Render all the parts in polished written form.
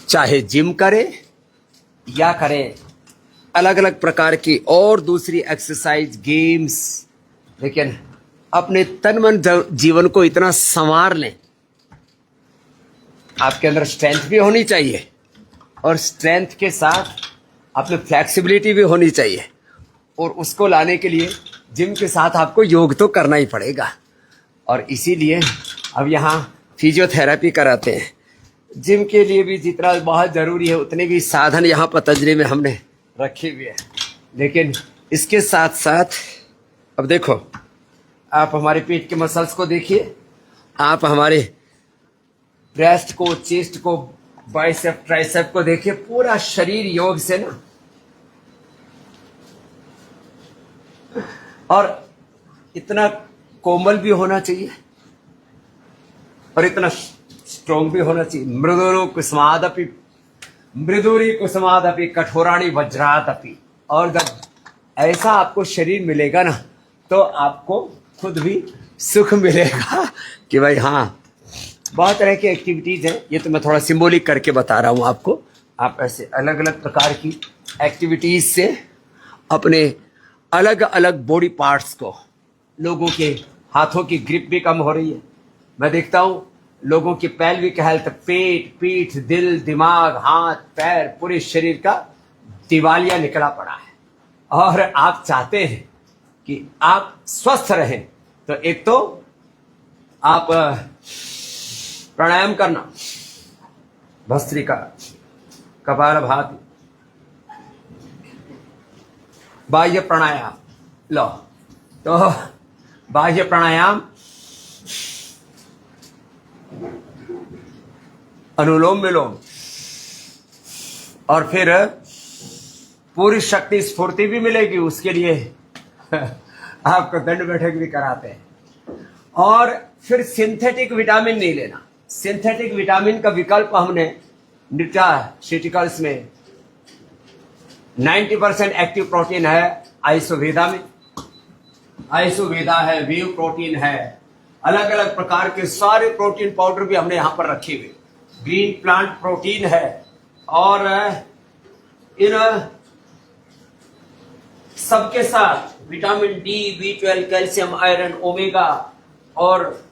चाहे जिम करे या करे अलग अलग प्रकार की और दूसरी एक्सरसाइज, गेम्स, लेकिन अपने तन मन जीवन को इतना संवार लें। आपके अंदर स्ट्रेंथ भी होनी चाहिए और स्ट्रेंथ के साथ अपने फ्लेक्सिबिलिटी भी होनी चाहिए, और उसको लाने के लिए जिम के साथ आपको योग तो करना ही पड़ेगा। और इसीलिए अब यहाँ फिजियोथेरेपी कराते हैं। जिम के लिए भी जितना बहुत ज़रूरी है उतने भी साधन यहाँ पतंजलि में हमने रखे हुए हैं, लेकिन इसके साथ साथ अब देखो, आप हमारे पेट के मसल्स को देखिए, आप हमारे ब्रेस्ट को, चेस्ट को, बाइसेप, ट्राइसेप को देखिए, पूरा शरीर योग से ना, और इतना कोमल भी होना चाहिए और इतना स्ट्रॉन्ग भी होना चाहिए। मृदुरु कुसुमादपि, मृदुरी कुसुमादपि कठोराणी वज्रादपि। और जब ऐसा आपको शरीर मिलेगा ना, तो आपको खुद भी सुख मिलेगा कि भाई हाँ, बहुत तरह की एक्टिविटीज हैं। ये तो मैं थोड़ा सिंबॉलिक करके बता रहा हूँ आपको। आप ऐसे अलग अलग प्रकार की एक्टिविटीज से अपने अलग अलग बॉडी पार्ट्स को, लोगों के हाथों की ग्रिप भी कम हो रही है। मैं देखता हूँ लोगों की पेल्विक हेल्थ, पेट, पीठ, दिल, दिमाग, हाथ, पैर, पूरे शरीर का दिवालिया निकला पड़ा है। और आप चाहते हैं कि आप स्वस्थ रहें, तो एक तो आप प्राणायाम करना, भस्त्रिका, कपालभाति, बाह्य प्राणायाम लो। तो बाह्य प्राणायाम, अनुलोम विलोम, और फिर पूरी शक्ति स्फूर्ति भी मिलेगी। उसके लिए आपको दंड बैठक भी कराते हैं। और फिर सिंथेटिक विटामिन नहीं लेना। सिंथेटिक विटामिन का विकल्प हमने न्यूट्रास्यूटिकल्स में 90% एक्टिव प्रोटीन है आइसोवेदा में। आइसोवेदा है, वेव प्रोटीन है, अलग अलग प्रकार के सारे प्रोटीन पाउडर भी हमने यहां पर रखे हुए। ग्रीन प्लांट प्रोटीन है, और इन सबके साथ vitamin D, B12, calcium, iron, omega और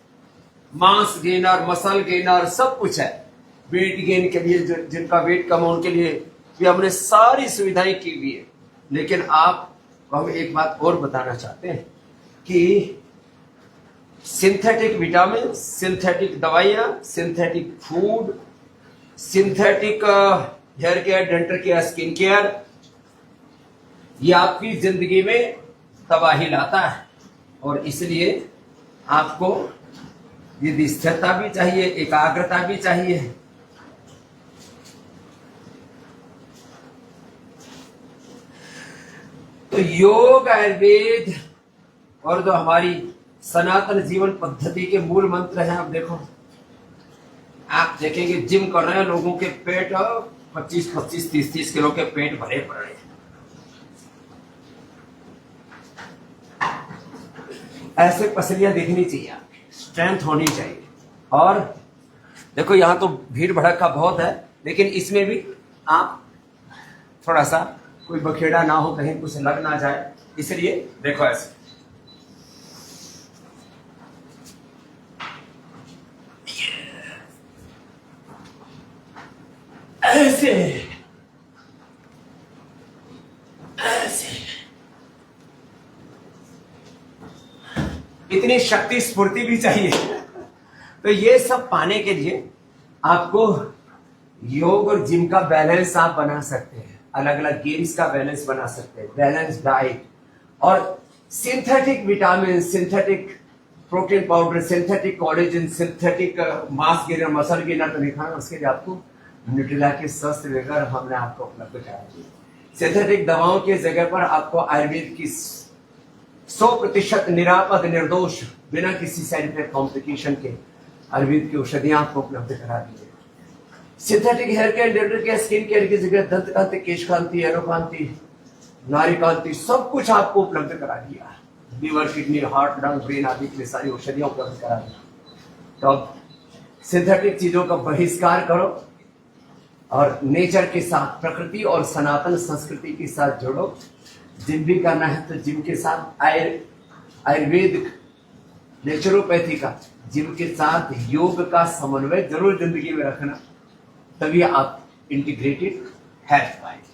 मांस गेनर, मसल गेनर, सब कुछ है। वेट गेन के लिए जिनका वेट कम हो उनके लिए भी हमने सारी सुविधाएं की हुई है। लेकिन आप, हम एक बात और बताना चाहते हैं कि सिंथेटिक विटामिन, सिंथेटिक दवाइयां, synthetic food, synthetic hair care, dental care, skin care, ये आपकी जिंदगी में तबाही लाता है। और इसलिए आपको यदि स्थिरता भी चाहिए, एकाग्रता भी चाहिए, तो योग, आयुर्वेद और जो हमारी सनातन जीवन पद्धति के मूल मंत्र हैं। अब देखो, आप देखेंगे जिम कर रहे हैं लोगों के पेट 25-25, 30-30 किलो के पेट भरे पड़े हैं। ऐसे पसलियां दिखनी चाहिए, आपकी स्ट्रेंथ होनी चाहिए। और देखो, यहां तो भीड़ भड़का बहुत है, लेकिन इसमें भी आप थोड़ा सा कोई बखेड़ा ना हो, कहीं कुछ लग ना जाए, इसलिए देखो ऐसे ऐसे ऐसे इतनी शक्ति स्फूर्ति भी चाहिए। तो ये सब पाने के लिए आपको योग और जिम का बैलेंस आप बना सकते हैं, अलग अलग गेम्स का बैलेंस बना सकते हैं, बैलेंस डाइट और synthetic vitamin, synthetic protein powder, synthetic collagen, synthetic मांस गेनर, मसल गेनर तो दिखाना। उसके लिए आपको न्यूट्रिला के स्वस्थ वगैरह हमने आपको उपलब्ध करा दी। सिंथेटिक दवाओं की जगह पर आपको आयुर्वेद की 100% निरापद, निर्दोष, बिना किसी साइड इफेक्ट कॉम्प्लिकेशन के आयुर्वेद की औषधियां आपको उपलब्ध करा दी है। Synthetic hair care, dental care, skin care की जगह दंत कांति, केश कांति, एरोकांति, नारी कांति, सब कुछ आपको उपलब्ध करा दिया। Liver, kidney, heart, lung, brain आदि की सारी औषधियां उपलब्ध करा दी। तो अब सिंथेटिक चीजों का बहिष्कार करो और नेचर के साथ, प्रकृति और सनातन संस्कृति के साथ जुड़ो। जिम भी करना है तो जिम के साथ आयुर्वेद, नेचुरोपैथी का, जिम के साथ योग का समन्वय जरूर जिंदगी में रखना, तभी आप इंटीग्रेटेड हेल्थ पाएंगे।